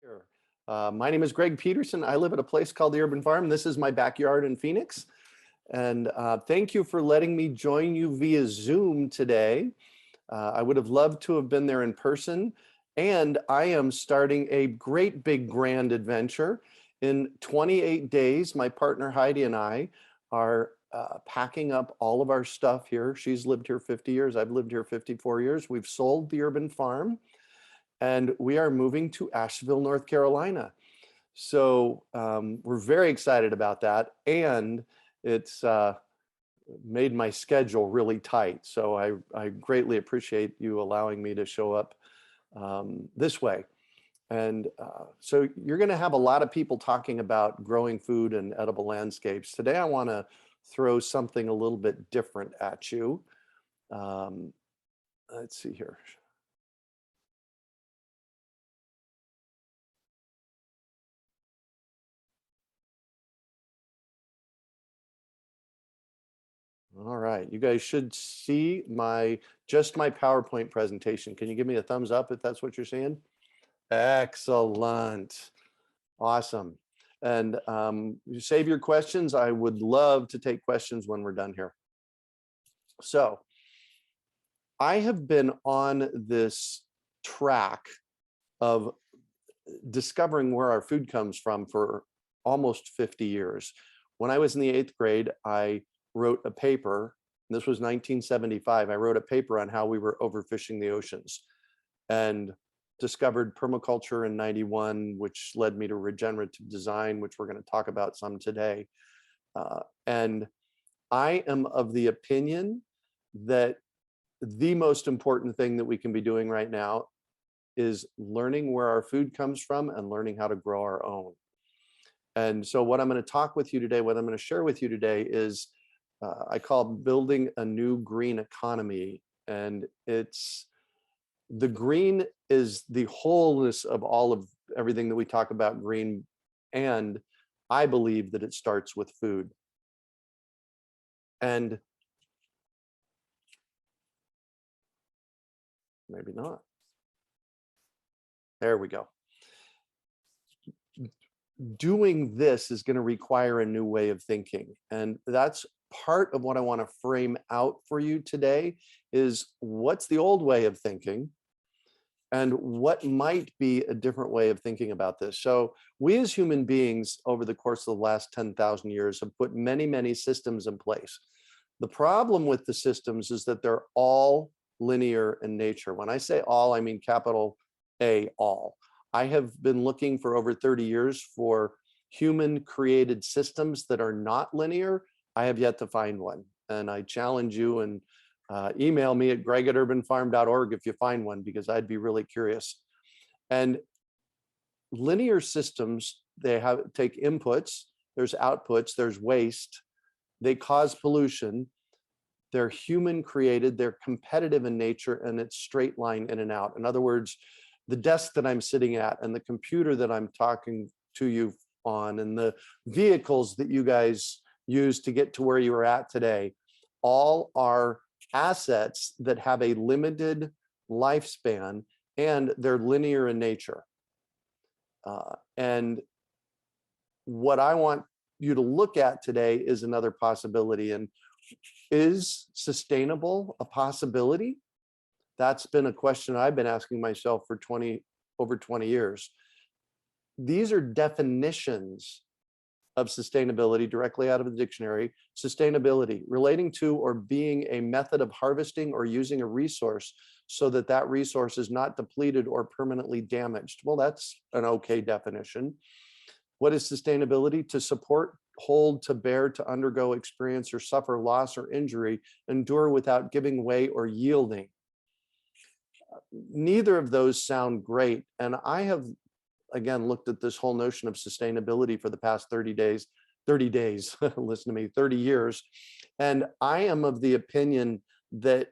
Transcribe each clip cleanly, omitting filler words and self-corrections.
Here. My name is Greg Peterson. I live at a place called the Urban Farm. This is my backyard in Phoenix. And thank you for letting me join you via Zoom today. I would have loved to have been there in person. And I am starting a great big grand adventure. In 28 days, my partner Heidi and I are packing up all of our stuff here. She's lived here 50 years. I've lived here 54 years. We've sold the Urban Farm. And we are moving to Asheville, North Carolina. So we're very excited about that. And it's made my schedule really tight. So I greatly appreciate you allowing me to show up this way. And so you're going to have a lot of people talking about growing food and edible landscapes. Today, I want to throw something a little bit different at you. Let's see here. All right, you guys should see just my PowerPoint presentation. Can you give me a thumbs up if that's what you're seeing? Excellent, awesome. And save your questions. I would love to take questions when we're done here. So I have been on this track of discovering where our food comes from for almost 50 years. When I was in the 8th grade, I wrote a paper. This was 1975. I wrote a paper on how we were overfishing the oceans and discovered permaculture in 91, which led me to regenerative design, which we're going to talk about some today. And I am of the opinion that the most important thing that we can be doing right now is learning where our food comes from and learning how to grow our own. And so what I'm going to talk with you today, what I'm going to share with you today is I call building a new green economy. And it's the green is the wholeness of all of everything that we talk about green. And I believe that it starts with food. And maybe not. There we go. Doing this is going to require a new way of thinking. And that's part of what I want to frame out for you today is what's the old way of thinking and what might be a different way of thinking about this. So we as human beings over the course of the last 10,000 years have put many, many systems in place. The problem with the systems is that they're all linear in nature. When I say all, I mean capital A, all. I have been looking for over 30 years for human created systems that are not linear. I have yet to find one. And I challenge you and email me at greg@urbanfarm.org if you find one, because I'd be really curious. And linear systems, they take inputs, there's outputs, there's waste, they cause pollution, they're human created, they're competitive in nature, and it's straight line in and out. In other words, the desk that I'm sitting at and the computer that I'm talking to you on and the vehicles that you guys use to get to where you are at today, all are assets that have a limited lifespan and they're linear in nature. And what I want you to look at today is another possibility. And is sustainable a possibility? That's been a question I've been asking myself for over 20 years. These are definitions of sustainability directly out of the dictionary. Sustainability, relating to or being a method of harvesting or using a resource so that that resource is not depleted or permanently damaged. Well, that's an okay definition. What is sustainability? To support, hold, to bear, to undergo, experience, or suffer loss or injury, endure without giving way or yielding. Neither of those sound great. And I have, again, looked at this whole notion of sustainability for the past 30 days, listen to me, 30 years. And I am of the opinion that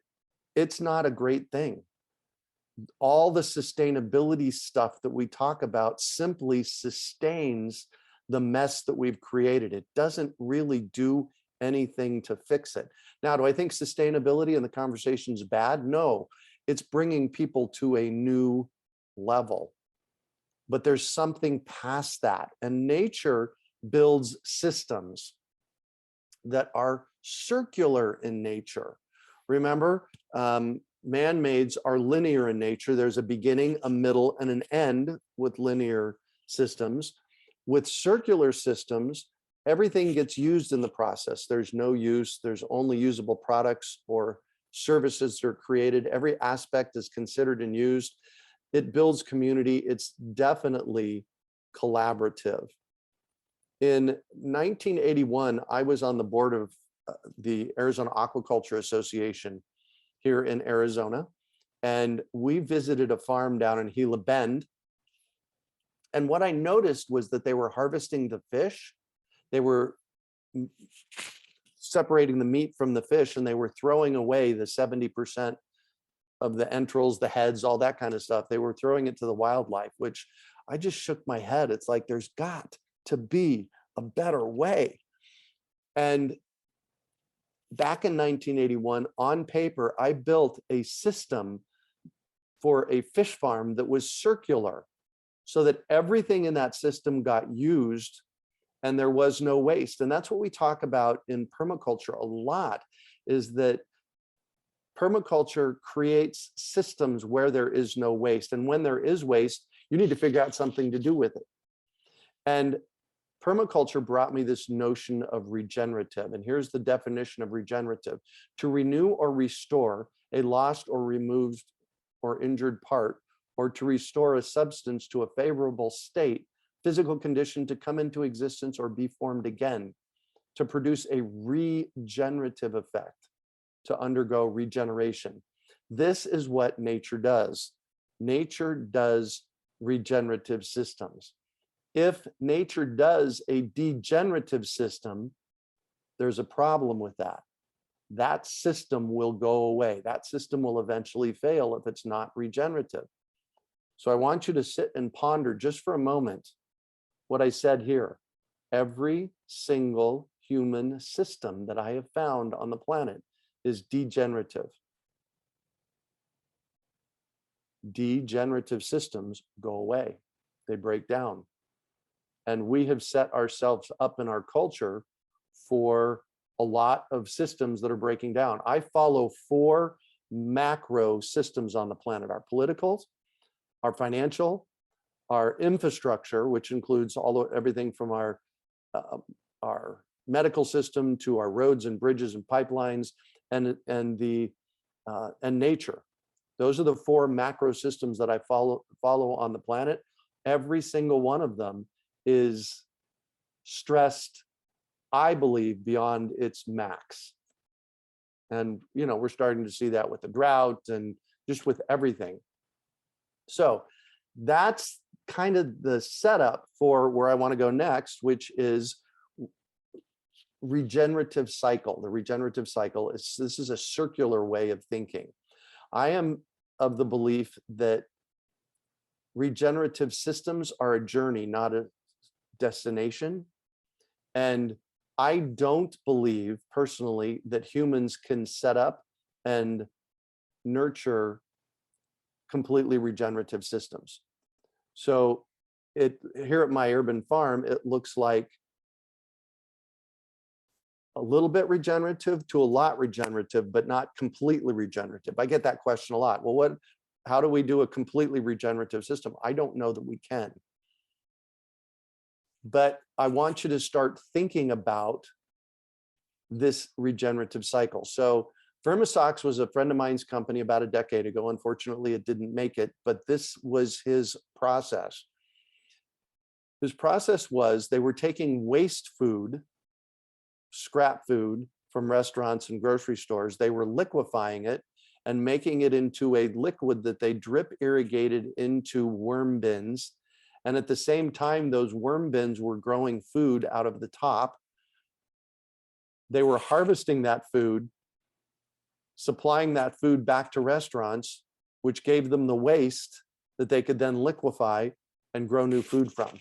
it's not a great thing. All the sustainability stuff that we talk about simply sustains the mess that we've created. It doesn't really do anything to fix it. Now, do I think sustainability and the conversation is bad? No, it's bringing people to a new level. but there's something past that. And nature builds systems that are circular in nature. Remember, man-mades are linear in nature. There's a beginning, a middle, and an end with linear systems. With circular systems, everything gets used in the process. There's no use, there's only usable products or services that are created. Every aspect is considered and used. It builds community. It's definitely collaborative. In 1981, I was on the board of the Arizona Aquaculture Association here in Arizona, and we visited a farm down in Gila Bend. And what I noticed was that they were harvesting the fish. They were separating the meat from the fish, and they were throwing away the 70% of the entrails, the heads, all that kind of stuff. They were throwing it to the wildlife, which I just shook my head. It's like, there's got to be a better way. And back in 1981, on paper, I built a system for a fish farm that was circular, so that everything in that system got used and there was no waste. And that's what we talk about in permaculture a lot, is that permaculture creates systems where there is no waste. And when there is waste, you need to figure out something to do with it. And permaculture brought me this notion of regenerative. And here's the definition of regenerative: to renew or restore a lost or removed or injured part, or to restore a substance to a favorable state, physical condition to come into existence or be formed again, to produce a regenerative effect, to undergo regeneration. This is what nature does. Nature does regenerative systems. If nature does a degenerative system, there's a problem with that. That system will go away. That system will eventually fail if it's not regenerative. So I want you to sit and ponder just for a moment what I said here. Every single human system that I have found on the planet is degenerative. Degenerative systems go away. They break down. And we have set ourselves up in our culture for a lot of systems that are breaking down. I follow 4 macro systems on the planet: our political, our financial, our infrastructure, which includes everything from our medical system to our roads and bridges and pipelines, and nature. Those are the 4 macro systems that I follow on the planet. Every single one of them is stressed, I believe, beyond its max. And we're starting to see that with the drought and just with everything. So that's kind of the setup for where I want to go next, which is regenerative cycle. The regenerative cycle this is a circular way of thinking. I am of the belief that regenerative systems are a journey, not a destination. And I don't believe personally that humans can set up and nurture completely regenerative systems. So here at my urban farm, it looks like a little bit regenerative to a lot regenerative, but not completely regenerative. I get that question a lot. Well, how do we do a completely regenerative system? I don't know that we can. But I want you to start thinking about this regenerative cycle. So Vermisox was a friend of mine's company about a decade ago. Unfortunately, it didn't make it, but this was his process. His process was they were taking waste food, scrap food from restaurants and grocery stores. They were liquefying it and making it into a liquid that they drip irrigated into worm bins. And at the same time, those worm bins were growing food out of the top. They were harvesting that food, supplying that food back to restaurants, which gave them the waste that they could then liquefy and grow new food from.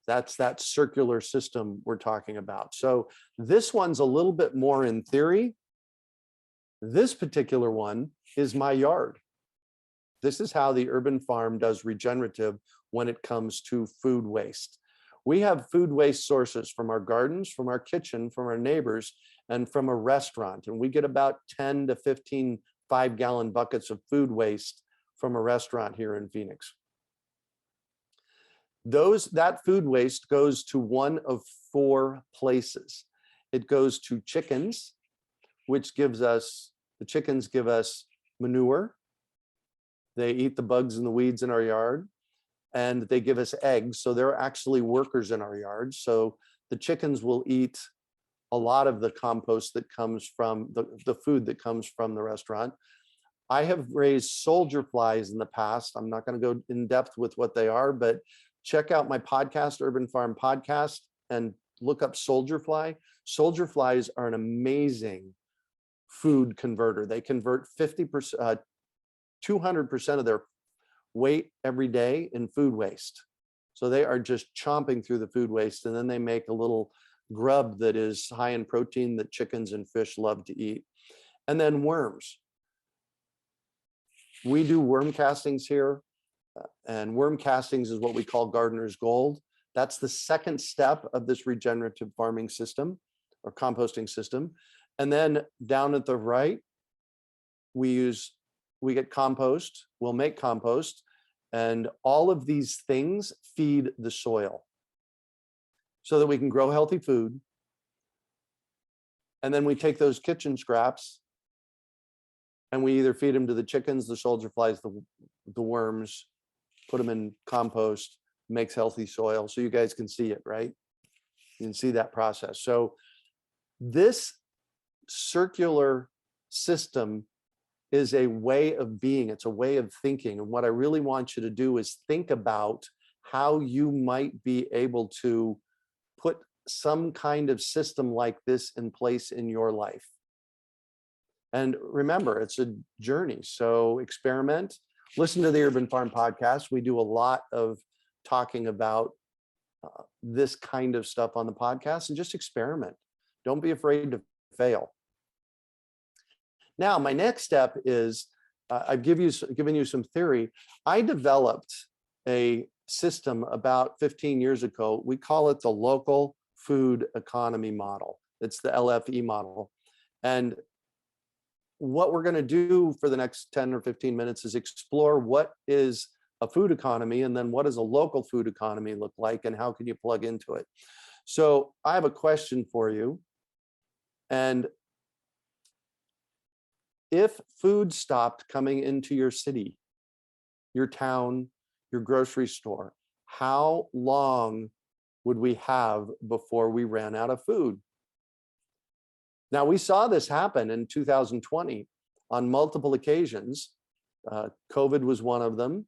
That's that circular system we're talking about. So this one's a little bit more in theory. This particular one is my yard. This is how the urban farm does regenerative when it comes to food waste. We have food waste sources from our gardens, from our kitchen, from our neighbors, and from a restaurant. And we get about 10 to 15 5-gallon buckets of food waste from a restaurant here in Phoenix. That food waste goes to one of 4 places. It goes to chickens, which gives us, the chickens give us manure. They eat the bugs and the weeds in our yard, and they give us eggs. So they're actually workers in our yard. So the chickens will eat a lot of the compost that comes from the food that comes from the restaurant. I have raised soldier flies in the past. I'm not going to go in depth with what they are, but check out my podcast, Urban Farm Podcast, and look up soldier fly. Soldier flies are an amazing food converter. They convert 50%, 200% of their weight every day in food waste. So they are just chomping through the food waste, and then they make a little grub that is high in protein that chickens and fish love to eat. And then worms. We do worm castings here, and worm castings is what we call gardener's gold. That's the second step of this regenerative farming system or composting system. And then down at the right, we get compost, we'll make compost, and all of these things feed the soil so that we can grow healthy food. And then we take those kitchen scraps and we either feed them to the chickens, the soldier flies, the worms, put them in compost, makes healthy soil. So you guys can see it, right? You can see that process. So this circular system is a way of being, it's a way of thinking. And what I really want you to do is think about how you might be able to put some kind of system like this in place in your life. And remember, it's a journey. So experiment, listen to the Urban Farm Podcast. We do a lot of talking about this kind of stuff on the podcast, and just experiment. Don't be afraid to fail. Now, my next step is I've given you some theory. I developed a system about 15 years ago. We call it the local food economy model. It's the LFE model. And what we're going to do for the next 10 or 15 minutes is explore what is a food economy, and then what does a local food economy look like, and how can you plug into it. So I have a question for you. And if food stopped coming into your city, your town, your grocery store, how long would we have before we ran out of food? Now, we saw this happen in 2020 on multiple occasions. COVID was one of them.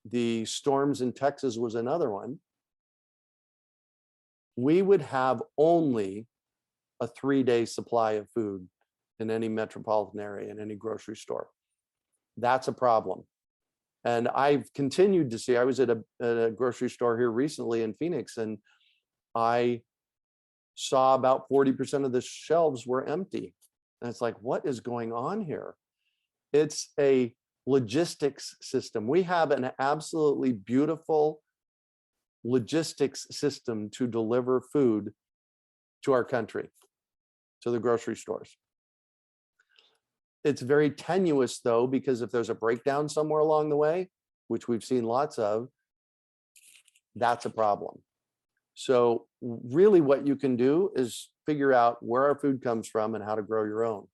The storms in Texas was another one. We would have only a 3-day supply of food in any metropolitan area, in any grocery store. That's a problem. And I've continued to see, I was at a grocery store here recently in Phoenix, and I saw about 40% of the shelves were empty. And it's like, what is going on here? It's a logistics system. We have an absolutely beautiful logistics system to deliver food to our country, to the grocery stores. It's very tenuous though, because if there's a breakdown somewhere along the way, which we've seen lots of, that's a problem. So really what you can do is figure out where our food comes from and how to grow your own.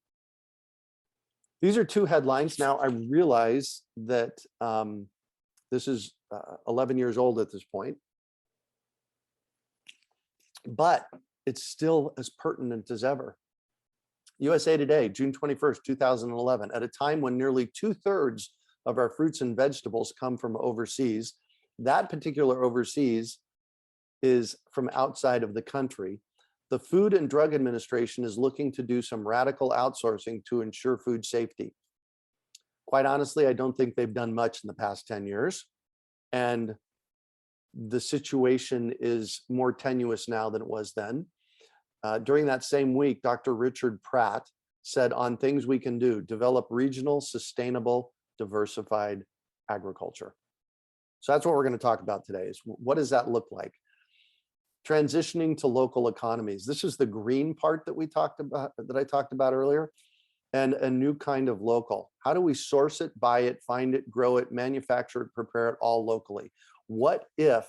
These are 2 headlines. Now I realize that this is 11 years old at this point, but it's still as pertinent as ever. USA Today, June 21st, 2011, at a time when nearly 2/3 of our fruits and vegetables come from overseas. That particular overseas is from outside of the country. The Food and Drug Administration is looking to do some radical outsourcing to ensure food safety. Quite honestly, I don't think they've done much in the past 10 years. And the situation is more tenuous now than it was then. During that same week, Dr. Richard Pratt said, on things we can do, develop regional sustainable diversified agriculture. So that's what we're going to talk about today, is what does that look like? Transitioning to local economies. This is the green part that I talked about earlier, and a new kind of local. How do we source it, buy it, find it, grow it, manufacture it, prepare it all locally? What if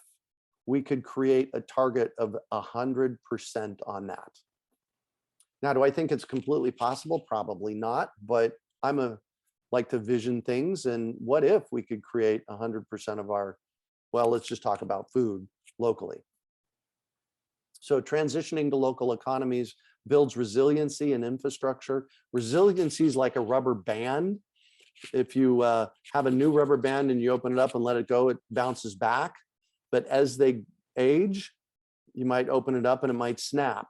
we could create a target of 100% on that? Now, do I think it's completely possible? Probably not, but like to vision things. And what if we could create 100% of our, well, let's just talk about food locally. So transitioning to local economies builds resiliency and infrastructure. Resiliency is like a rubber band. If you have a new rubber band and you open it up and let it go, it bounces back. But as they age, you might open it up and it might snap.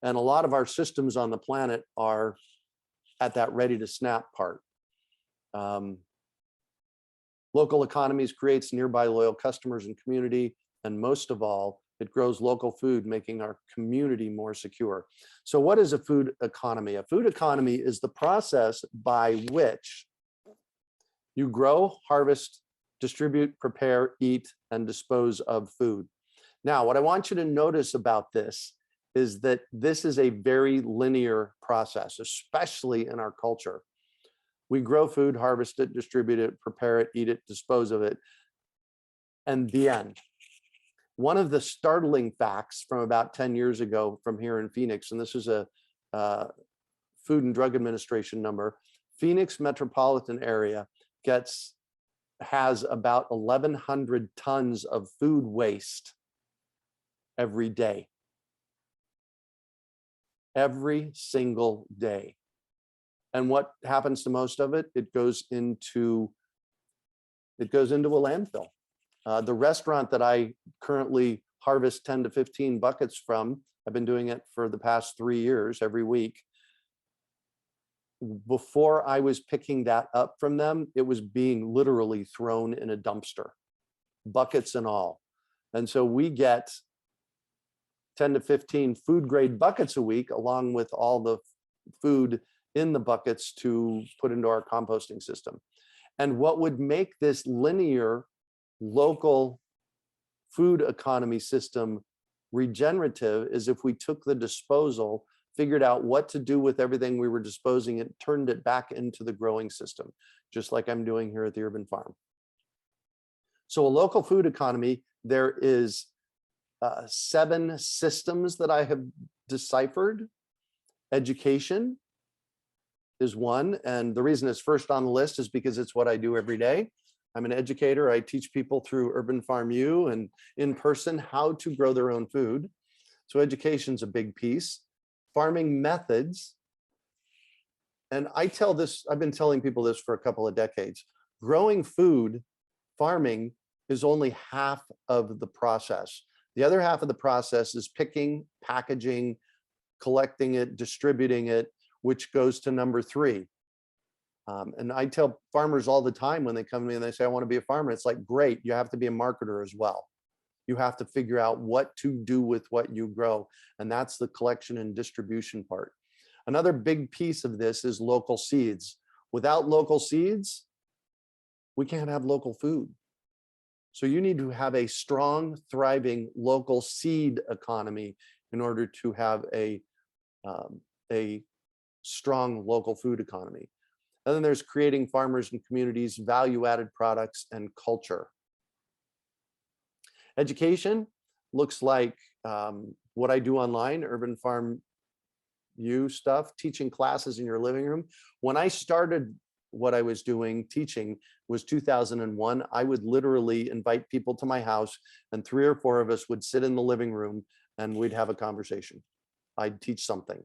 And a lot of our systems on the planet are at that ready to snap part. Local economies creates nearby loyal customers and community. And most of all, it grows local food, making our community more secure. So what is a food economy? A food economy is the process by which you grow, harvest, distribute, prepare, eat, and dispose of food. Now, what I want you to notice about this is that this is a very linear process, especially in our culture. We grow food, harvest it, distribute it, prepare it, eat it, dispose of it, and the end. One of the startling facts from about 10 years ago from here in Phoenix, and this is a Food and Drug Administration number, Phoenix metropolitan area has about 1,100 tons of food waste every day. Every single day. And what happens to most of it? It goes into a landfill. The restaurant that I currently harvest 10 to 15 buckets from, I've been doing it for the past 3 years, every week. Before I was picking that up from them, it was being literally thrown in a dumpster, buckets and all. And so we get 10 to 15 food grade buckets a week, along with all the food in the buckets to put into our composting system. And what would make this linear local food economy system regenerative is if we took the disposal, figured out what to do with everything we were disposing, and turned it back into the growing system, just like I'm doing here at the urban farm. So a local food economy, there is 7 systems that I have deciphered. Education is one, and the reason it's first on the list is because it's what I do every day. I'm an educator. I teach people through Urban Farm U and in person how to grow their own food. So education's a big piece. Farming methods. And I've been telling people this for a couple of decades. Growing food, farming, is only half of the process. The other half of the process is picking, packaging, collecting it, distributing it, which goes to number 3. And I tell farmers all the time when they come to me and they say, I want to be a farmer. It's like, great, you have to be a marketer as well. You have to figure out what to do with what you grow. And that's the collection and distribution part. Another big piece of this is local seeds. Without local seeds, we can't have local food. So you need to have a strong, thriving local seed economy in order to have a strong local food economy. And then there's creating farmers and communities, value-added products, and culture. Education looks like what I do online, Urban Farm U stuff, teaching classes in your living room. When I started what I was doing, teaching, was 2001. I would literally invite people to my house, and 3 or 4 of us would sit in the living room and we'd have a conversation. I'd teach something.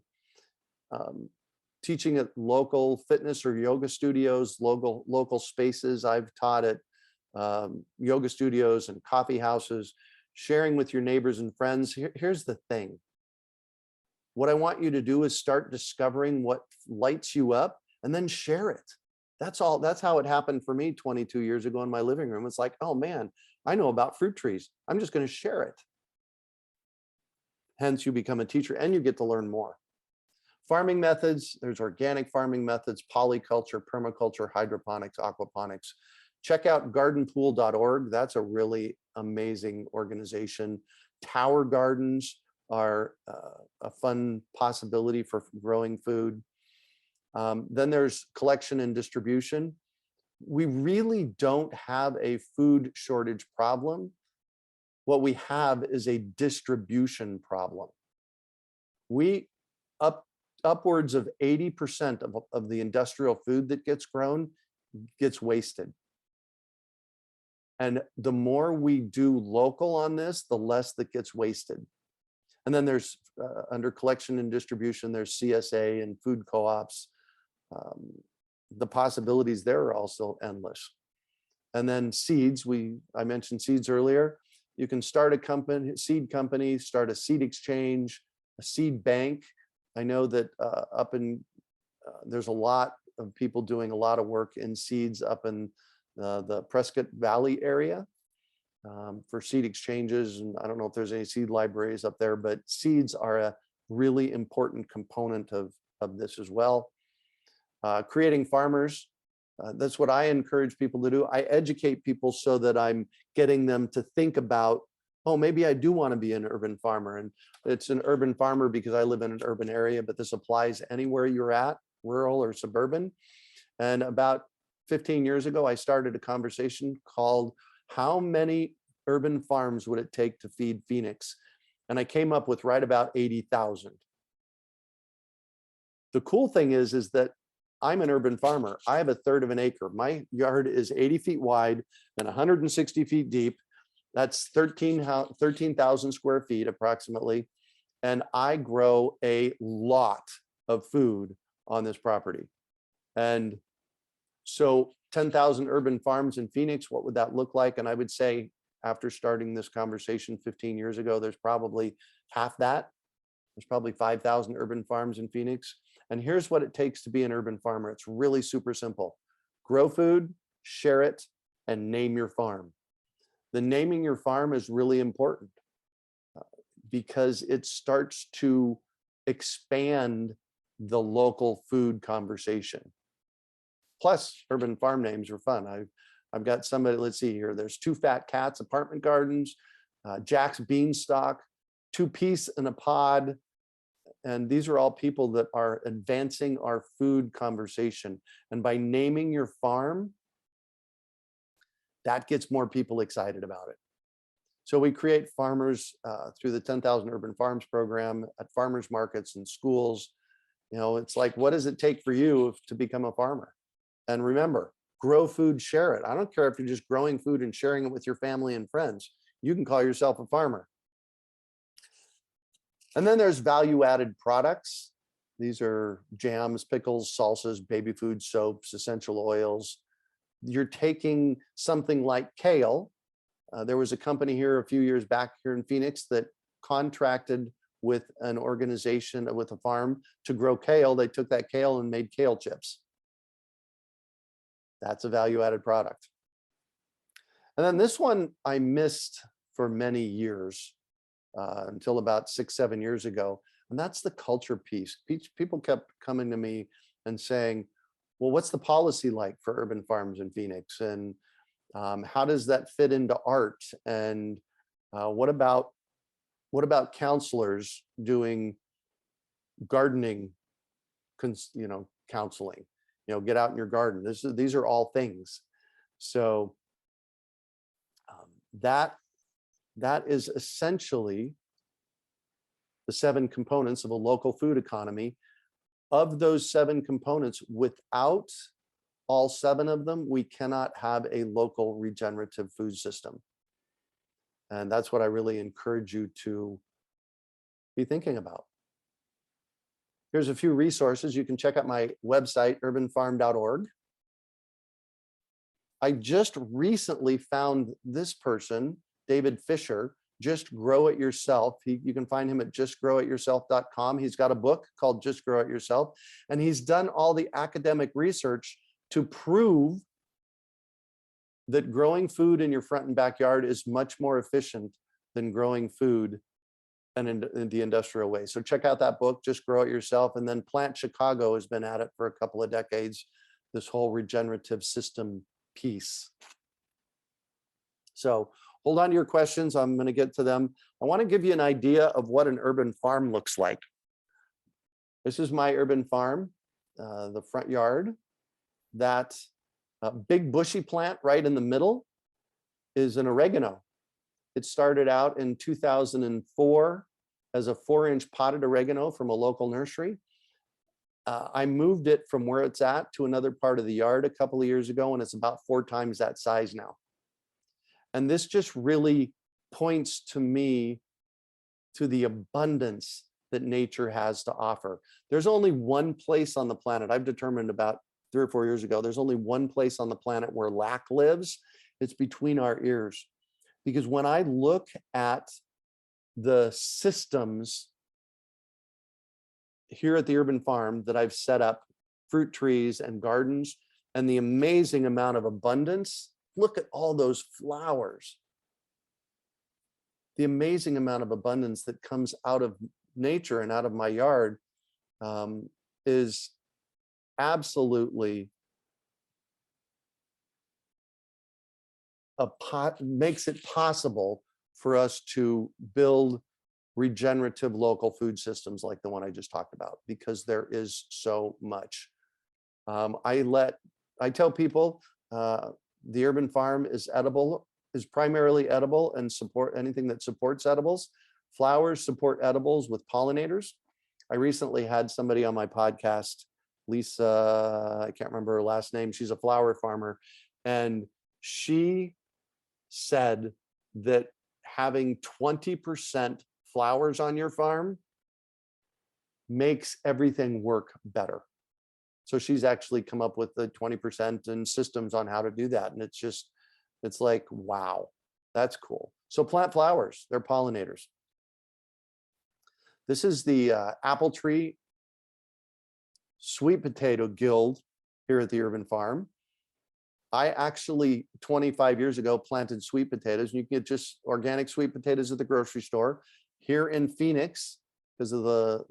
Teaching at local fitness or yoga studios, local spaces. I've taught at yoga studios and coffee houses, sharing with your neighbors and friends. Here's the thing. What I want you to do is start discovering what lights you up and then share it. That's all. That's how it happened for me 22 years ago in my living room. It's like, oh man, I know about fruit trees. I'm just going to share it. Hence, you become a teacher and you get to learn more. Farming methods, there's organic farming methods, polyculture, permaculture, hydroponics, aquaponics. Check out gardenpool.org. That's a really amazing organization. Tower gardens are a fun possibility for growing food. Then there's collection and distribution. We really don't have a food shortage problem. What we have is a distribution problem. Upwards of 80% of the industrial food that gets grown gets wasted. And the more we do local on this, the less that gets wasted. And then there's under collection and distribution, there's CSA and food co-ops. The possibilities there are also endless. And then seeds, I mentioned seeds earlier. You can start a seed company, start a seed exchange, a seed bank. I know that there's a lot of people doing a lot of work in seeds up in the Prescott Valley area for seed exchanges. And I don't know if there's any seed libraries up there, but seeds are a really important component of this as well. Creating farmers, that's what I encourage people to do. I educate people so that I'm getting them to think about, oh, maybe I do want to be an urban farmer. And it's an urban farmer because I live in an urban area, but this applies anywhere you're at, rural or suburban. And about 15 years ago, I started a conversation called, how many urban farms would it take to feed Phoenix? And I came up with right about 80,000. The cool thing is that I'm an urban farmer. I have 1/3 of an acre. My yard is 80 feet wide and 160 feet deep. That's 13,000 square feet approximately. And I grow a lot of food on this property. And so 10,000 urban farms in Phoenix, what would that look like? And I would say after starting this conversation 15 years ago, there's probably half that. There's probably 5,000 urban farms in Phoenix. And here's what it takes to be an urban farmer. It's really super simple. Grow food, share it, and name your farm. The naming your farm is really important because it starts to expand the local food conversation. Plus, urban farm names are fun. I've got somebody, let's see here. There's Two Fat Cats Apartment Gardens, Jack's Beanstalk, Two Peas in a Pod. And these are all people that are advancing our food conversation. And by naming your farm, that gets more people excited about it. So we create farmers through the 10,000 Urban Farms program at farmers markets and schools. You know, it's like, what does it take for you to become a farmer? And remember, grow food, share it. I don't care if you're just growing food and sharing it with your family and friends. You can call yourself a farmer. And then there's value-added products. These are jams, pickles, salsas, baby food, soaps, essential oils. You're taking something like kale. There was a company here a few years back here in Phoenix that contracted with an organization, with a farm to grow kale. They took that kale and made kale chips. That's a value-added product. And then this one I missed for many years until about 6-7 years ago. And that's the culture piece. People kept coming to me and saying, well, what's the policy like for urban farms in Phoenix? And how does that fit into art? And what about counselors doing gardening, counseling? Get out in your garden. These are all things. So that is essentially the 7 components of a local food economy. Of those 7 components, without all 7 of them, we cannot have a local regenerative food system. And that's what I really encourage you to be thinking about. Here's a few resources. You can check out my website, urbanfarm.org. I just recently found this person, David Fisher, Just Grow It Yourself. You can find him at justgrowityourself.com. He's got a book called Just Grow It Yourself, and he's done all the academic research to prove that growing food in your front and backyard is much more efficient than growing food and in the industrial way. So check out that book, Just Grow It Yourself. And then Plant Chicago has been at it for a couple of decades, this whole regenerative system piece. So hold on to your questions. I'm going to get to them. I want to give you an idea of what an urban farm looks like. This is my urban farm, the front yard. That big bushy plant right in the middle is an oregano. It started out in 2004 as a 4-inch potted oregano from a local nursery. I moved it from where it's at to another part of the yard a couple of years ago, and it's about 4 times that size now. And this just really points to me to the abundance that nature has to offer. There's only one place on the planet, I've determined about 3 or 4 years ago, there's only one place on the planet where lack lives. It's between our ears. Because when I look at the systems here at the urban farm that I've set up, fruit trees and gardens, and the amazing amount of abundance, look at all those flowers. The amazing amount of abundance that comes out of nature and out of my yard is absolutely makes it possible for us to build regenerative local food systems like the one I just talked about, because there is so much. I tell people the urban farm is edible, is primarily edible, and support anything that supports edibles. Flowers support edibles with pollinators. I recently had somebody on my podcast, Lisa, I can't remember her last name. She's a flower farmer. And she said that having 20% flowers on your farm makes everything work better. So she's actually come up with the 20% and systems on how to do that. And it's like, wow, that's cool. So plant flowers, they're pollinators. This is the apple tree sweet potato guild here at the urban farm. I actually 25 years ago planted sweet potatoes, and you can get just organic sweet potatoes at the grocery store. Here in Phoenix, because of the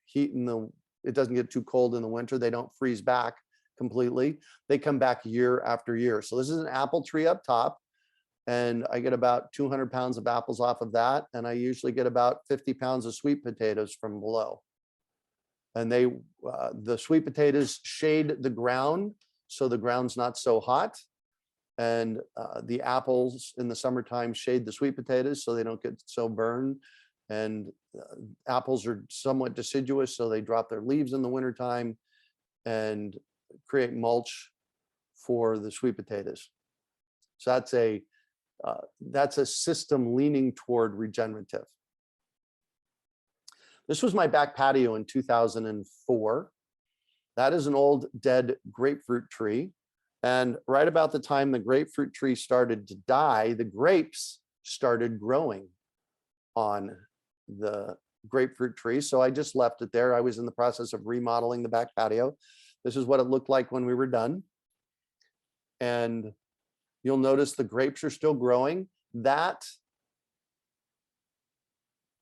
heat and it doesn't get too cold in the winter, they don't freeze back completely. They come back year after year. So this is an apple tree up top, and I get about 200 pounds of apples off of that, and I usually get about 50 pounds of sweet potatoes from below. And the sweet potatoes shade the ground, so the ground's not so hot. And the apples in the summertime shade the sweet potatoes so they don't get so burned. And apples are somewhat deciduous, so they drop their leaves in the wintertime and create mulch for the sweet potatoes. So that's a system leaning toward regenerative. This was my back patio in 2004. That is an old dead grapefruit tree. And right about the time the grapefruit tree started to die, the grapes started growing on the grapefruit tree. So I just left it there. I was in the process of remodeling the back patio. This is what it looked like when we were done. And you'll notice the grapes are still growing. That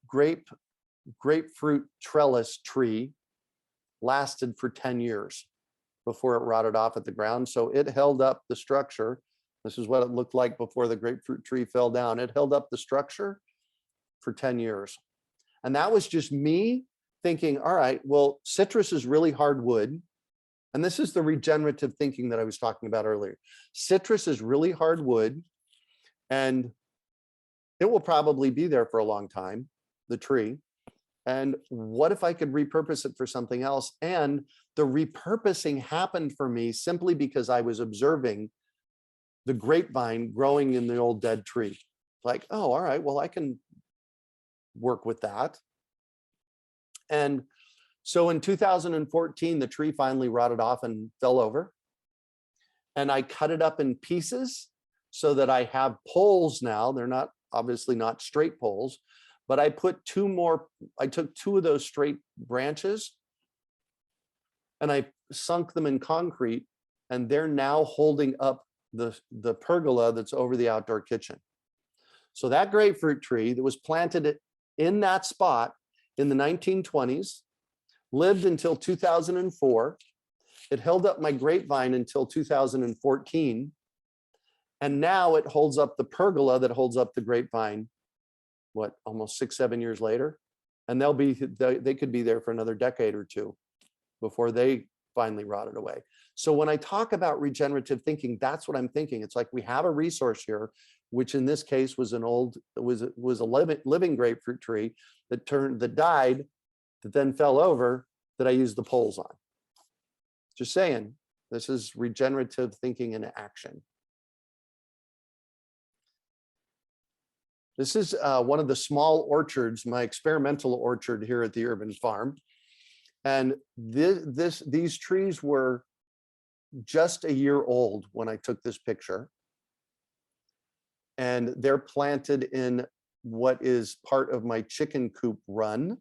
grapefruit trellis tree lasted for 10 years before it rotted off at the ground. So it held up the structure. This is what it looked like before the grapefruit tree fell down. It held up the structure for 10 years. And that was just me thinking, all right, well, citrus is really hard wood. And this is the regenerative thinking that I was talking about earlier. Citrus is really hard wood, and it will probably be there for a long time, the tree. And what if I could repurpose it for something else? And the repurposing happened for me simply because I was observing the grapevine growing in the old dead tree. Like, oh, all right, well, I can work with that. And so in 2014, the tree finally rotted off and fell over. And I cut it up in pieces so that I have poles now. They're not, obviously not straight poles, but I put I took 2 of those straight branches and I sunk them in concrete, and they're now holding up the pergola that's over the outdoor kitchen. So that grapefruit tree that was planted in that spot in the 1920s, lived until 2004. It held up my grapevine until 2014. And now it holds up the pergola that holds up the grapevine, what, almost 6-7 years later? And they could be there for another decade or two before they finally rotted away. So when I talk about regenerative thinking, that's what I'm thinking. It's like we have a resource here, which in this case was a living grapefruit tree that died, that then fell over, that I used the poles on. Just saying, this is regenerative thinking in action. This is one of the small orchards, my experimental orchard here at the urban farm. And these trees were just a year old when I took this picture. And they're planted in what is part of my chicken coop run.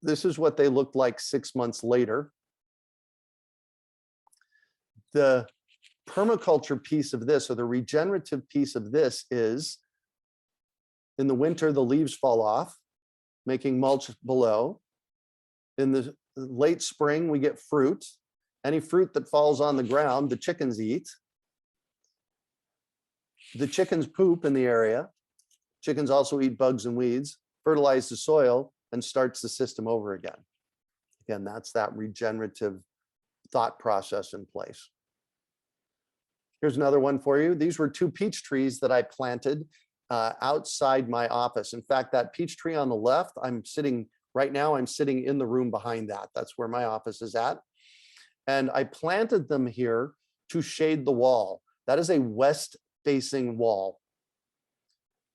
This is what they looked like 6 months later. The permaculture piece of this, or the regenerative piece of this, is in the winter, the leaves fall off, making mulch below. In the late spring, we get fruit. Any fruit that falls on the ground, the chickens eat. The chickens poop in the area. Chickens also eat bugs and weeds, fertilize the soil, and starts the system over again. Again, that's that regenerative thought process in place. Here's another one for you. These were 2 peach trees that I planted outside my office. In fact, that peach tree on the left, right now I'm sitting in the room behind that. That's where my office is at. And I planted them here to shade the wall. That is a west-facing wall.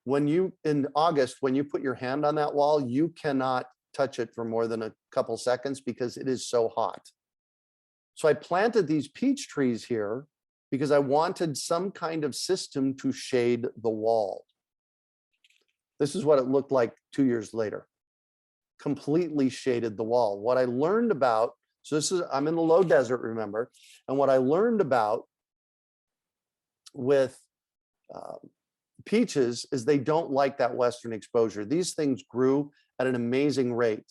In August, when you put your hand on that wall, you cannot touch it for more than a couple seconds because it is so hot. So I planted these peach trees here because I wanted some kind of system to shade the wall. This is what it looked like 2 years later. Completely shaded the wall. What I learned about, I'm in the low desert, remember, and what I learned about with peaches is they don't like that western exposure. These things grew at an amazing rate,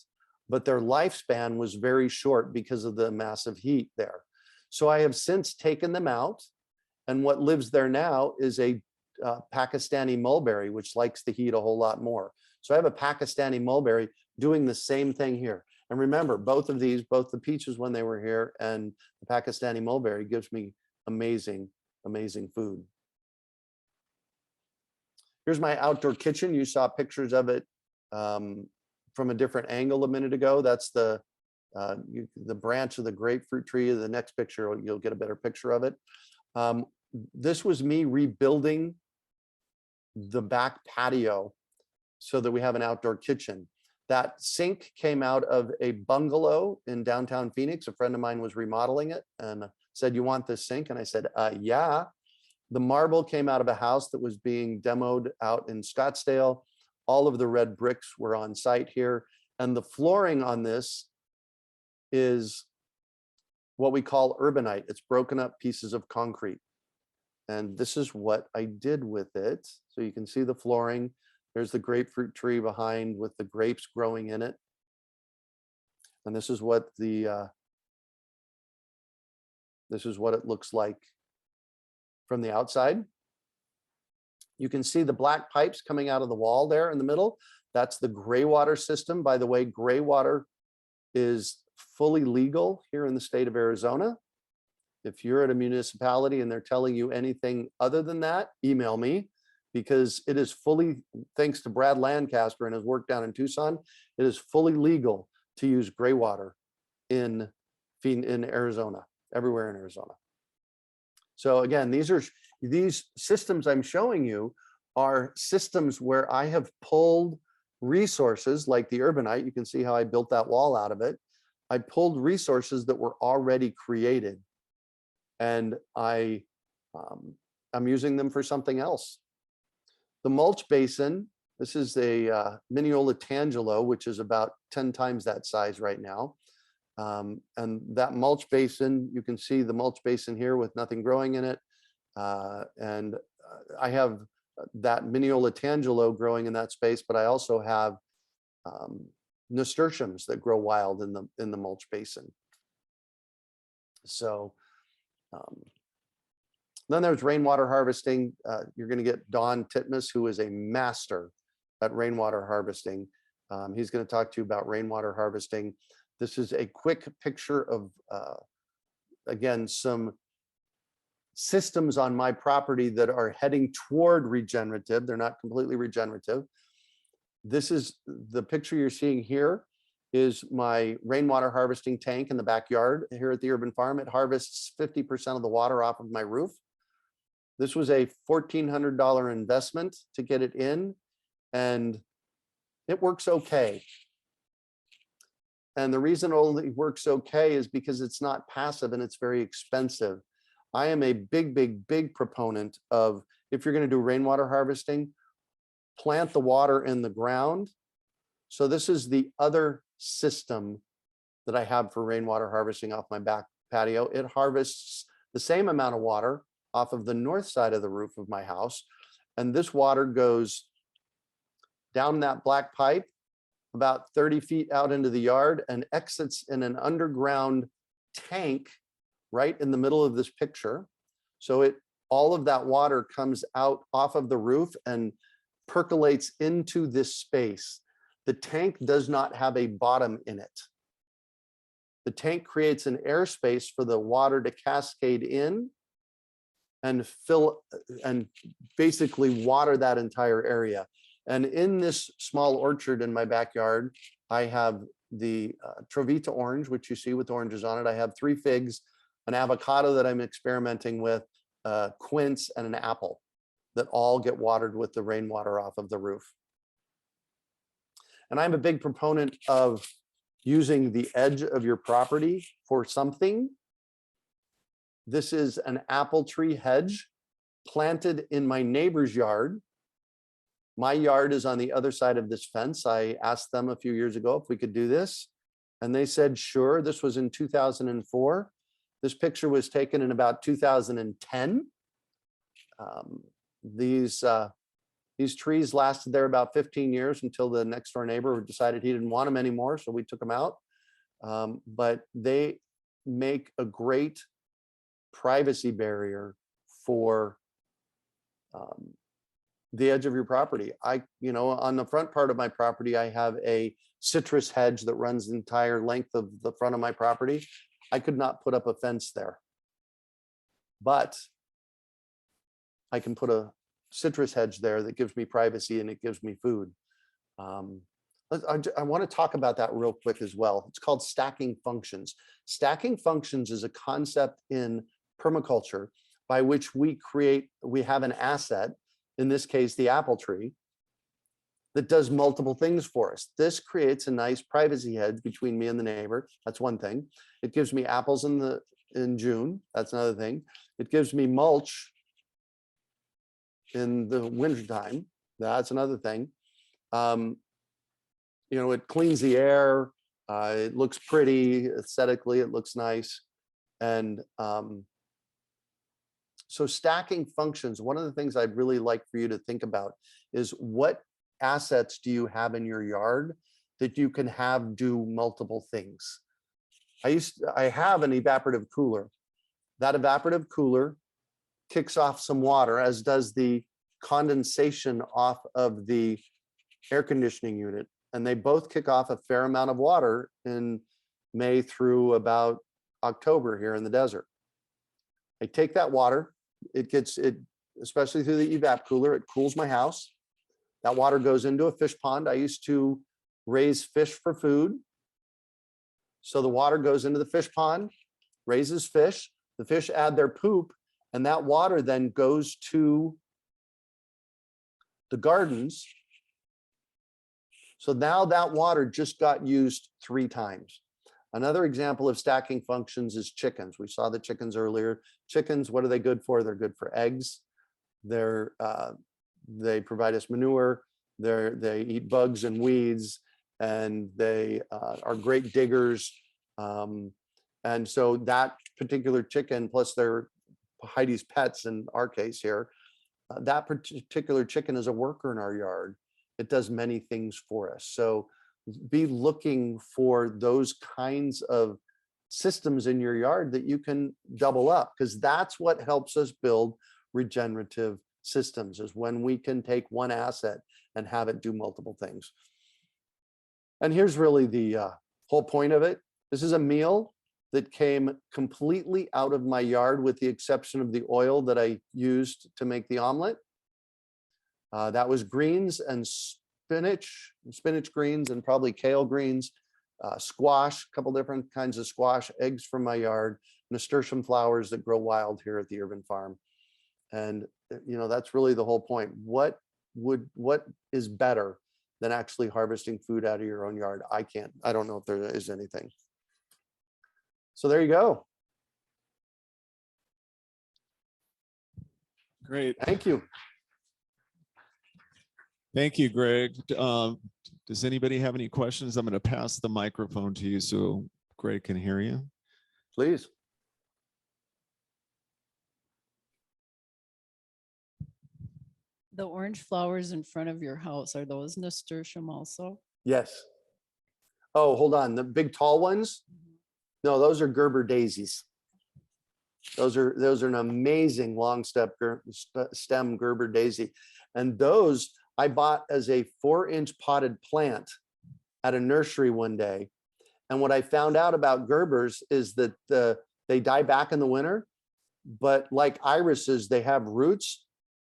but their lifespan was very short because of the massive heat there. So I have since taken them out, and what lives there now is a Pakistani mulberry, which likes the heat a whole lot more. So I have a Pakistani mulberry doing the same thing here. And remember, both of these, both the peaches when they were here and the Pakistani mulberry, gives me amazing, amazing food. Here's my outdoor kitchen. You saw pictures of it from a different angle a minute ago. That's the branch of the grapefruit tree. The next picture, you'll get a better picture of it. This was me rebuilding the back patio so that we have an outdoor kitchen. That sink came out of a bungalow in downtown Phoenix. A friend of mine was remodeling it and said, "You want this sink?" And I said, yeah. The marble came out of a house that was being demoed out in Scottsdale. All of the red bricks were on site here. And the flooring on this is what we call urbanite. It's broken up pieces of concrete. And this is what I did with it. So you can see the flooring. There's the grapefruit tree behind with the grapes growing in it. And this is what it looks like from the outside. You can see the black pipes coming out of the wall there in the middle. That's the greywater system. By the way, greywater is fully legal here in the state of Arizona. If you're at a municipality and they're telling you anything other than that, email me, because it is fully, thanks to Brad Lancaster and his work down in Tucson, it is fully legal to use greywater in Arizona, everywhere in Arizona. So again, these systems I'm showing you are systems where I have pulled resources like the urbanite. You can see how I built that wall out of it. I pulled resources that were already created, and I'm using them for something else. The mulch basin, this is a Mineola tangelo, which is about 10 times that size right now. And that mulch basin, you can see the mulch basin here with nothing growing in it. I have that Mineola tangelo growing in that space, but I also have nasturtiums that grow wild in the mulch basin. So then there's rainwater harvesting. You're going to get Don Titmus, who is a master at rainwater harvesting. He's going to talk to you about rainwater harvesting. This is a quick picture of, again, some systems on my property that are heading toward regenerative. They're not completely regenerative. This is the picture you're seeing here is my rainwater harvesting tank in the backyard here at the urban farm. It harvests 50% of the water off of my roof. This was a $1,400 investment to get it in, and it works okay. And the reason it only works okay is because it's not passive and it's very expensive. I am a big proponent of, if you're going to do rainwater harvesting, plant the water in the ground. So this is the other system that I have for rainwater harvesting off my back patio. It harvests the same amount of water off of the north side of the roof of my house. And this water goes down that black pipe about 30 feet out into the yard and exits in an underground tank right in the middle of this picture. So all of that water comes out off of the roof and percolates into this space. The tank does not have a bottom in it. The tank creates an airspace for the water to cascade in and fill and basically water that entire area. And in this small orchard in my backyard, I have the Trovita orange, which you see with oranges on it. I have 3 figs, an avocado that I'm experimenting with, quince, and an apple that all get watered with the rainwater off of the roof. And I'm a big proponent of using the edge of your property for something. This is an apple tree hedge planted in my neighbor's yard. My yard is on the other side of this fence. I asked them a few years ago if we could do this, and they said, sure. This was in 2004. This picture was taken in about 2010. These trees lasted there about 15 years until the next door neighbor decided he didn't want them anymore, so we took them out. But they make a great privacy barrier for the edge of your property. On the front part of my property, I have a citrus hedge that runs the entire length of the front of my property. I could not put up a fence there, but I can put a citrus hedge there that gives me privacy and it gives me food. I want to talk about that real quick as well. It's called stacking functions. Stacking functions is a concept in permaculture by which we have an asset, in this case, the apple tree, that does multiple things for us. This creates a nice privacy hedge between me and the neighbor. That's one thing. It gives me apples in June. That's another thing. It gives me mulch in the wintertime. That's another thing. It cleans the air. It looks pretty aesthetically. It looks nice. And so stacking functions, one of the things I'd really like for you to think about is, what assets do you have in your yard that you can have do multiple things? I have an evaporative cooler. That evaporative cooler kicks off some water, as does the condensation off of the air conditioning unit. And they both kick off a fair amount of water in May through about October here in the desert. I take that water, especially through the evap cooler, it cools my house. That water goes into a fish pond. I used to raise fish for food. So the water goes into the fish pond, raises fish, the fish add their poop, and that water then goes to the gardens. So now that water just got used 3 times. Another example of stacking functions is chickens. We saw the chickens earlier. Chickens, what are they good for? They're good for eggs. They provide us manure. They eat bugs and weeds, and they are great diggers. And so that particular chicken, plus they're Heidi's pets in our case here, that particular chicken is a worker in our yard. It does many things for us. So be looking for those kinds of systems in your yard that you can double up, because that's what helps us build regenerative systems, is when we can take one asset and have it do multiple things. And here's really the whole point of it. This is a meal that came completely out of my yard, with the exception of the oil that I used to make the omelet. That was greens and spinach greens, and probably kale greens, squash, a couple different kinds of squash, eggs from my yard, nasturtium flowers that grow wild here at the urban farm. And that's really the whole point. What is better than actually harvesting food out of your own yard? I don't know if there is anything. So there you go. Great. Thank you. Thank you, Greg. Does anybody have any questions? I'm going to pass the microphone to you so Greg can hear you. Please. The orange flowers in front of your house, are those nasturtium also? Yes. Oh, hold on. The big tall ones? No, those are Gerber daisies. Those are an amazing long stem Gerber daisy. And those I bought as a 4-inch potted plant at a nursery one day. And what I found out about Gerbers is that they die back in the winter, but like irises, they have roots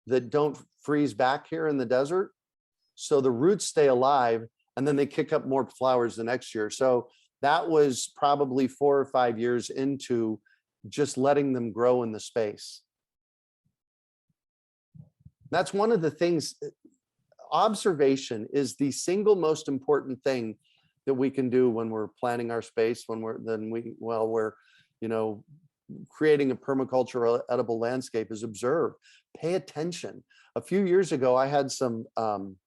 that don't freeze back here in the desert. So the roots stay alive, and then they kick up more flowers the next year. So that was probably 4 or 5 years into just letting them grow in the space. That's one of the things. Observation is the single most important thing that we can do when we're planning our space, when we're creating a permaculture edible landscape, is observe, pay attention. A few years ago, I had some, I'm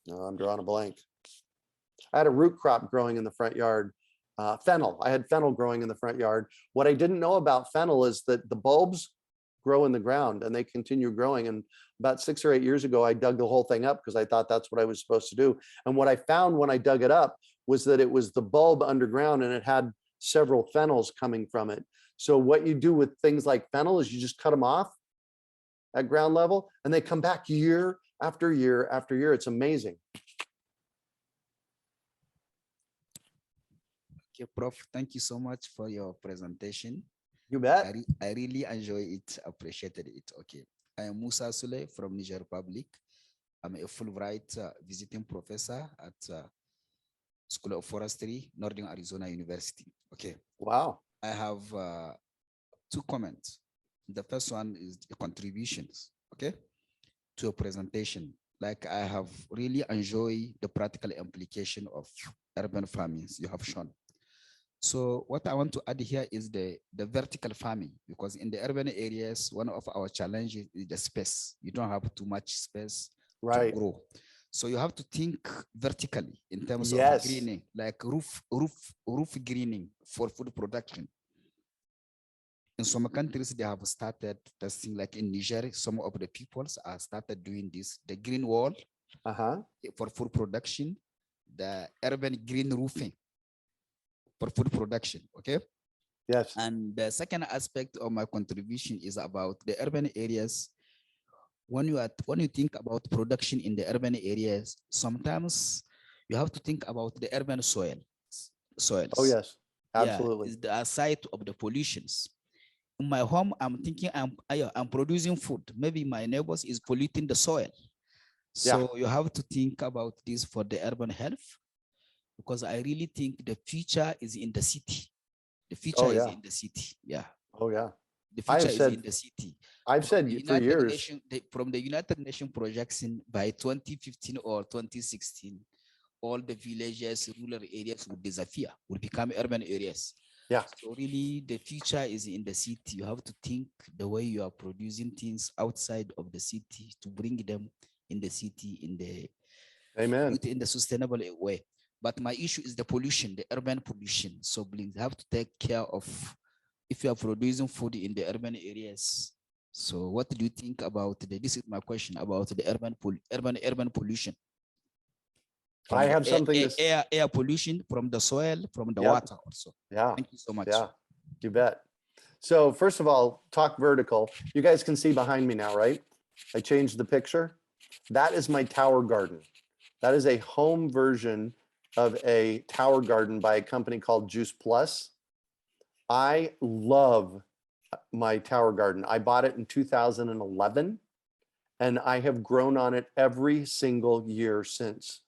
drawing a blank. I had a root crop growing in the front yard, fennel. I had fennel growing in the front yard. What I didn't know about fennel is that the bulbs grow in the ground and they continue growing. And about 6 or 8 years ago, I dug the whole thing up because I thought that's what I was supposed to do. And what I found when I dug it up was that it was the bulb underground, and it had several fennels coming from it. So what you do with things like fennel is you just cut them off at ground level, and they come back year after year after year. It's amazing. Okay, Prof, thank you so much for your presentation. You bet. I really enjoy it, appreciated it. Okay, I am Musa Sule from Niger Republic. I'm a Fulbright visiting professor at School of Forestry, Northern Arizona University. Okay. Wow. I have 2 comments. The first one is the contributions, okay, to a presentation. Like, I have really enjoyed the practical implication of urban farming you have shown. So what I want to add here is the vertical farming, because in the urban areas, one of our challenges is the space. You don't have too much space to grow. So you have to think vertically in terms of greening, like roof greening for food production. In some countries, they have started testing, like in Niger, some of the peoples are started doing this, the green wall for food production, the urban green roofing for food production, okay? Yes. And the second aspect of my contribution is about the urban areas. When you think about production in the urban areas, sometimes you have to think about the urban soils. Oh yes, absolutely. Yeah, it's the site of the pollutions. In my home, I'm thinking I'm producing food. Maybe my neighbors is polluting the soil. So you have to think about this for the urban health, because I really think the future is in the city. The future is in the city. Yeah. Oh yeah. The future is in the city. I've said for years. From the United Nations projection, by 2015 or 2016, all the villages, rural areas will disappear, will become urban areas. Yeah. So really, the future is in the city. You have to think the way you are producing things outside of the city to bring them in the city in the sustainable way. But my issue is the pollution, the urban pollution. So please have to take care of, if you are producing food in the urban areas, So what do you think about this is my question about the urban pollution? From I the have something to air pollution from the soil, from the Yep. water also. Yeah. Thank you so much. Yeah, you bet. So first of all, talk vertical. You guys can see behind me now, right? I changed the picture. That is my tower garden. That is a home version of a tower garden by a company called Juice Plus. I love my tower garden. I bought it in 2011 and I have grown on it every single year since.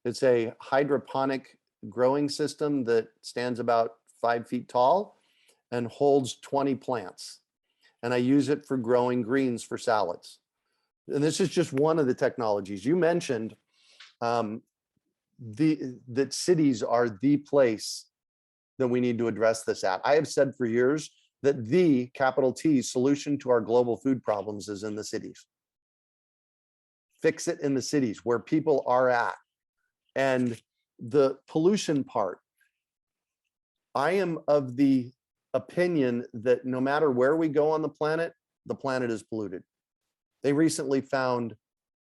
It's a hydroponic growing system that stands about 5 feet tall and holds 20 plants. And I use it for growing greens for salads. And this is just one of the technologies. You mentioned that cities are the place that we need to address this at. I have said for years that the capital T solution to our global food problems is in the cities. Fix it in the cities where people are at. And the pollution part, I am of the opinion that no matter where we go on the planet is polluted. They recently found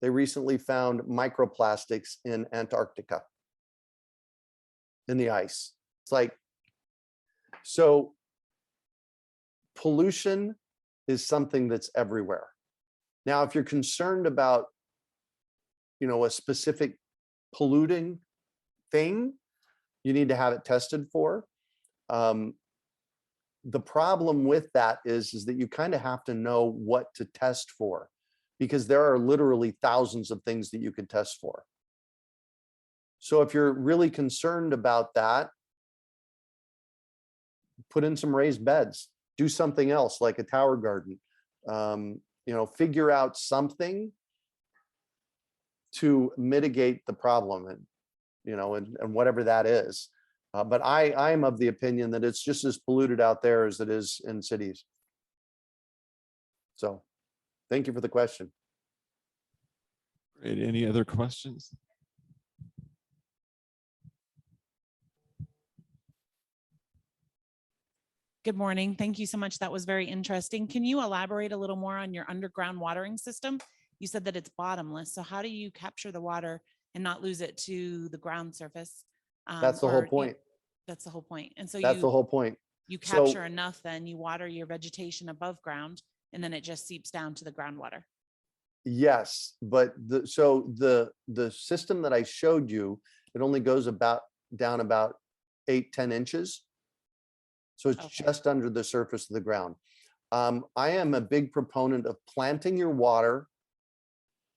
microplastics in Antarctica, in the ice. It's like, so pollution is something that's everywhere. Now, if you're concerned about, a specific polluting thing, you need to have it tested for. The problem with that is that you kind of have to know what to test for, because there are literally thousands of things that you could test for. So if you're really concerned about that, put in some raised beds, do something else like a tower garden, figure out something to mitigate the problem and whatever that is. But I am of the opinion that it's just as polluted out there as it is in cities. So thank you for the question. Great. Any other questions? Good morning. Thank you so much. That was very interesting. Can you elaborate a little more on your underground watering system? You said that it's bottomless. So how do you capture the water and not lose it to the ground surface? That's the whole point. That's the whole point. And so That's the whole point. You So- capture enough, then you water your vegetation above ground, and then it just seeps down to the groundwater. Yes, but the system that I showed you, it only goes down about 8-10 inches. So it's Okay. just under the surface of the ground. I am a big proponent of planting your water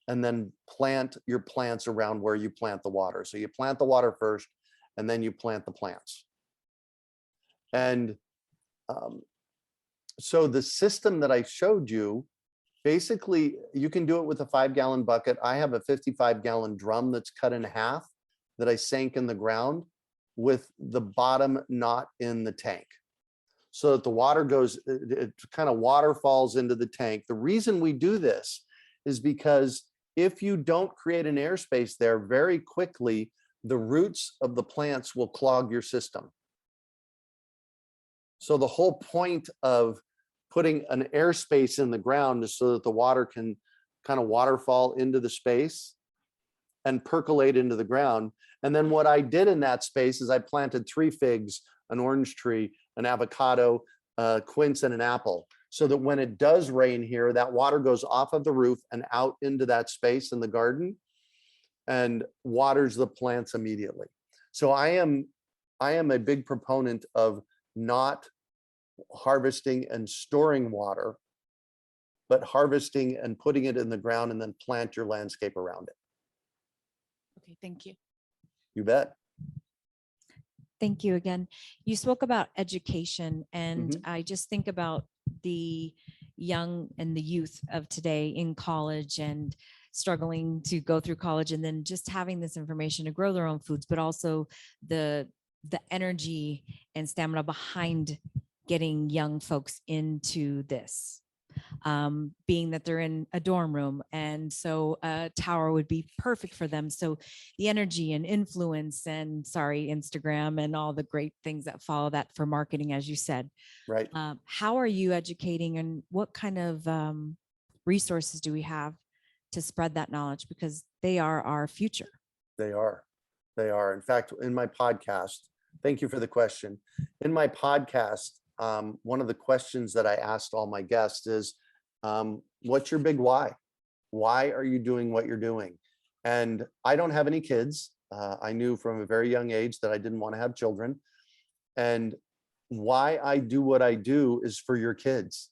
and then plant your plants around where you plant the water. So you plant the water first and then you plant the plants. And so the system that I showed you, basically you can do it with a 5-gallon bucket. I have a 55-gallon drum that's cut in half that I sank in the ground with the bottom not in the tank, so that the water goes, it kind of waterfalls into the tank. The reason we do this is because if you don't create an airspace there, very quickly, the roots of the plants will clog your system. So the whole point of putting an airspace in the ground is so that the water can kind of waterfall into the space and percolate into the ground. And then what I did in that space is I planted 3 figs, an orange tree, an avocado, quince, and an apple, so that when it does rain here, that water goes off of the roof and out into that space in the garden and waters the plants immediately. So I am a big proponent of not harvesting and storing water, but harvesting and putting it in the ground and then plant your landscape around it. Okay, thank you. You bet. Thank you again. You spoke about education, and I just think about the young and the youth of today in college and struggling to go through college, and then just having this information to grow their own foods, but also the energy and stamina behind getting young folks into this. being that they're in a dorm room. And so a tower would be perfect for them. So the energy and influence and Instagram and all the great things that follow that for marketing, as you said. Right. How are you educating, and what kind of resources do we have to spread that knowledge? Because they are our future. They are. They are. In fact, in my podcast, thank you for the question. In my podcast, one of the questions that I asked all my guests is, what's your big why? Why are you doing what you're doing? And I don't have any kids. I knew from a very young age that I didn't want to have children. And why I do what I do is for your kids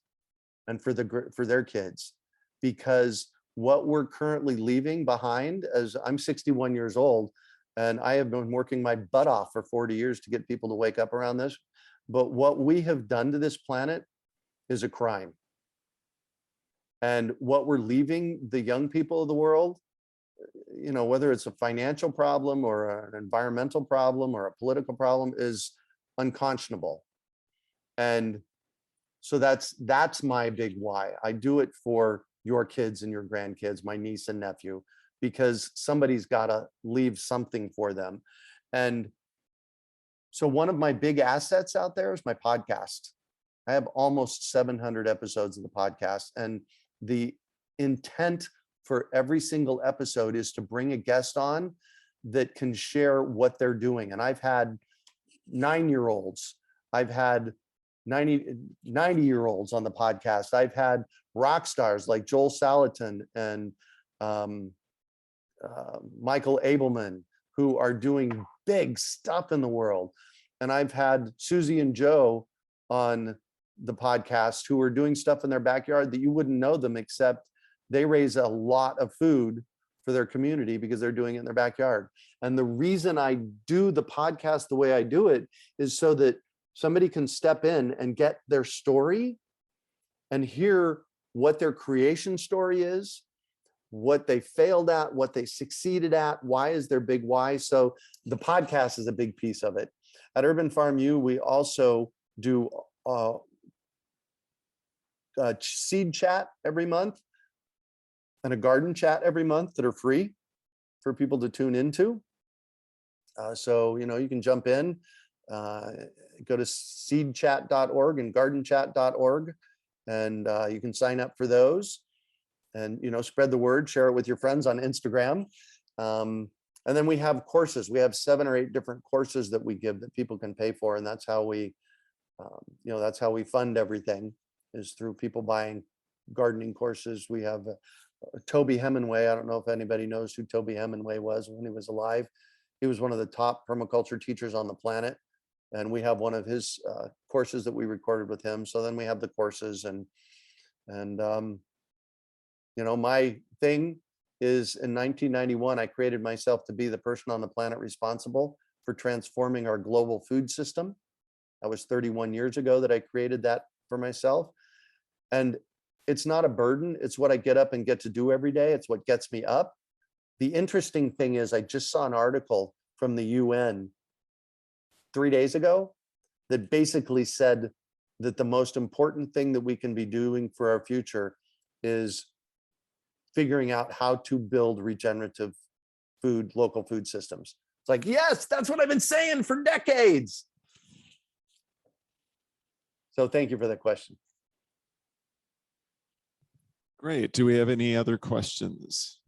and for their kids, because what we're currently leaving behind, as I'm 61 years old, and I have been working my butt off for 40 years to get people to wake up around this. But what we have done to this planet is a crime. And what we're leaving the young people of the world, you know, whether it's a financial problem or an environmental problem or a political problem, is unconscionable. And so that's my big why. I do it for your kids and your grandkids, my niece and nephew, because somebody's got to leave something for them. And so one of my big assets out there is my podcast. I have almost 700 episodes of the podcast, and the intent for every single episode is to bring a guest on that can share what they're doing. And I've had 9-year-olds, I've had 90-year-olds on the podcast. I've had rock stars like Joel Salatin and Michael Abelman, who are doing big stuff in the world. And I've had Susie and Joe on the podcast who are doing stuff in their backyard that you wouldn't know them, except they raise a lot of food for their community because they're doing it in their backyard. And the reason I do the podcast the way I do it is so that somebody can step in and get their story and hear what their creation story is, what they failed at, what they succeeded at, why is their big why. So the podcast is a big piece of it. At Urban Farm U, we also do a seed chat every month and a garden chat every month that are free for people to tune into. So, you know, you can jump in, go to seedchat.org and gardenchat.org, and you can sign up for those and, you know, spread the word, share it with your friends on Instagram. And then we have courses. We have 7 or 8 different courses that we give that people can pay for. And that's how we, you know, that's how we fund everything, is through people buying gardening courses. We have Toby Hemingway. I don't know if anybody knows who Toby Hemingway was when he was alive. He was one of the top permaculture teachers on the planet. And we have one of his courses that we recorded with him. So then we have the courses and you know, my thing is in 1991, I created myself to be the person on the planet responsible for transforming our global food system. That was 31 years ago that I created that for myself. And it's not a burden. It's what I get up and get to do every day. It's what gets me up. The interesting thing is I just saw an article from the UN 3 days ago that basically said that the most important thing that we can be doing for our future is figuring out how to build regenerative food, local food systems. It's like, yes, that's what I've been saying for decades. So thank you for that question. Great. Do we have any other questions?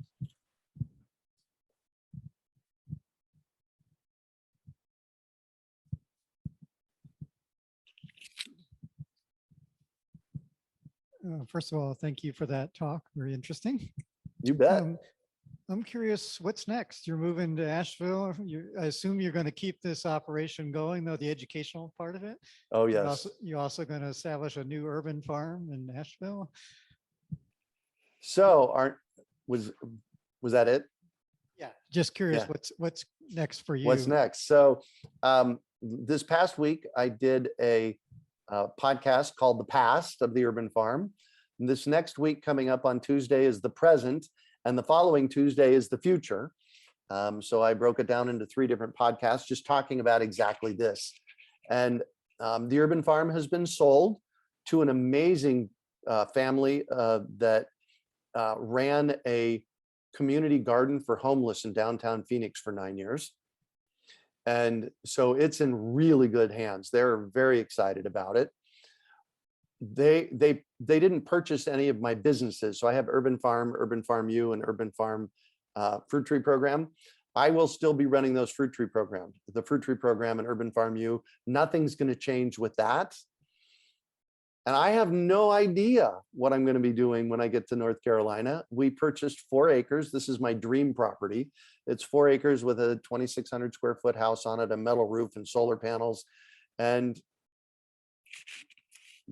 First of all, thank you for that talk. Very interesting. You bet. I'm curious, what's next? You're moving to Asheville. I assume you're going to keep this operation going, though, the educational part of it. Oh, yes. You're also going to establish a new urban farm in Asheville. So was that it? Yeah. Just curious, Yeah. what's next for you? What's next? So this past week, I did a podcast called The Past of the Urban Farm. And this next week coming up on Tuesday is the present, and the following Tuesday is the future. So I broke it down into 3 different podcasts just talking about exactly this. And the Urban Farm has been sold to an amazing family that ran a community garden for homeless in downtown Phoenix for 9 years. And so it's in really good hands. They're very excited about it. They didn't purchase any of my businesses. So I have Urban Farm U, and Urban Farm Fruit Tree Program. I will still be running those fruit tree programs, the fruit tree program and Urban Farm U. Nothing's going to change with that. And I have no idea what I'm going to be doing when I get to North Carolina. We purchased 4 acres. This is my dream property. It's 4 acres with a 2,600 square foot house on it, a metal roof and solar panels. And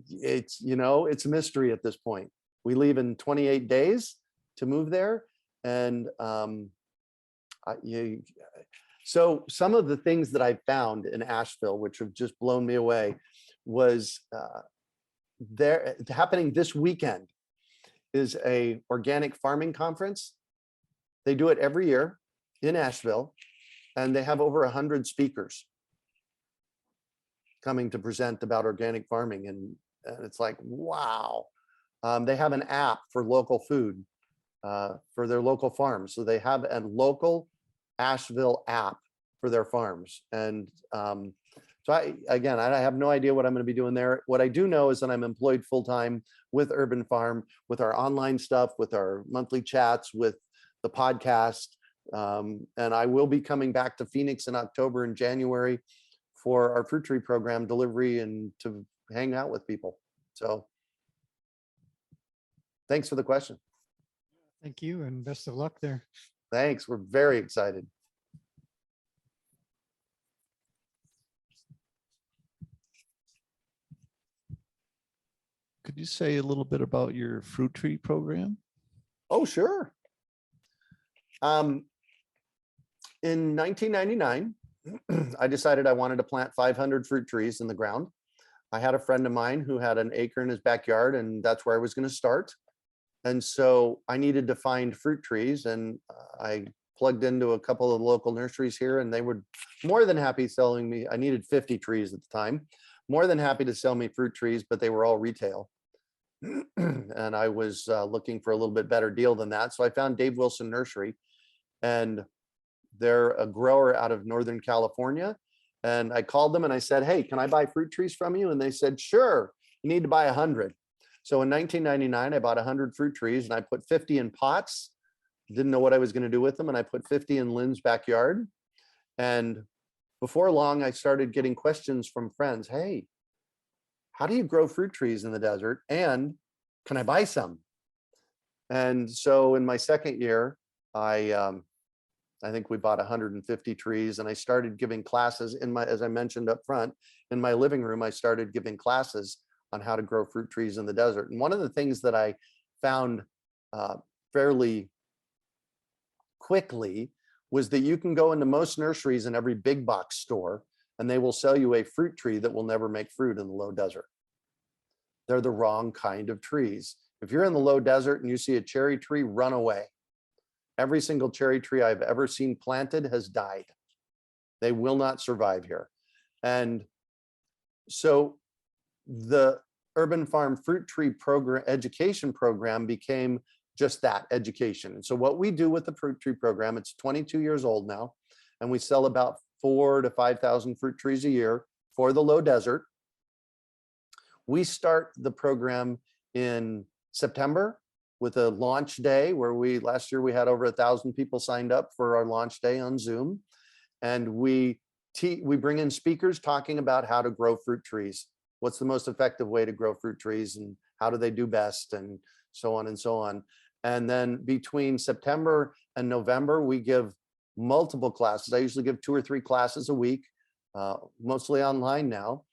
it's, you know, it's a mystery at this point. We leave in 28 days to move there. And so some of the things that I found in Asheville, which have just blown me away, was there happening this weekend is a organic farming conference. They do it every year in Asheville, and they have over 100 speakers coming to present about organic farming. And it's like, wow. They have an app for local food for their local farms. So they have a local Asheville app for their farms. And so I have no idea what I'm going to be doing there. What I do know is that I'm employed full-time with Urban Farm, with our online stuff, with our monthly chats, with the podcast. And I will be coming back to Phoenix in October and January for our fruit tree program delivery and to hang out with people. So thanks for the question. Thank you and best of luck there. Thanks. We're very excited. Could you say a little bit about your fruit tree program? Oh, sure. In 1999, I decided I wanted to plant 500 fruit trees in the ground. I had a friend of mine who had an acre in his backyard, and that's where I was going to start. And so I needed to find fruit trees, and I plugged into a couple of local nurseries here, and they were more than happy selling me. I needed 50 trees at the time, more than happy to sell me fruit trees, but they were all retail. And I was looking for a little bit better deal than that. So I found Dave Wilson Nursery, and they're a grower out of Northern California. And I called them and I said, hey, can I buy fruit trees from you? And they said, sure, you need to buy 100. So in 1999, I bought 100 fruit trees, and I put 50 in pots. Didn't know what I was going to do with them. And I put 50 in Lynn's backyard. And before long, I started getting questions from friends. Hey, how do you grow fruit trees in the desert? And can I buy some? And so in my second year, I think we bought 150 trees, and I started giving classes as I mentioned up front, in my living room. I started giving classes on how to grow fruit trees in the desert. And one of the things that I found fairly quickly was that you can go into most nurseries in every big box store, and they will sell you a fruit tree that will never make fruit in the low desert. They're the wrong kind of trees. If you're in the low desert and you see a cherry tree, run away. Every single cherry tree I've ever seen planted has died. They will not survive here. And so the Urban Farm Fruit Tree Program education program became just that, education. And so what we do with the fruit tree program, it's 22 years old now, and we sell about 4,000 to 5,000 fruit trees a year for the low desert. We start the program in September with a launch day where last year we had over 1,000 people signed up for our launch day on Zoom. And we bring in speakers talking about how to grow fruit trees. What's the most effective way to grow fruit trees, and how do they do best, and so on and so on. And then between September and November, we give multiple classes. I usually give 2 or 3 classes a week, mostly online now,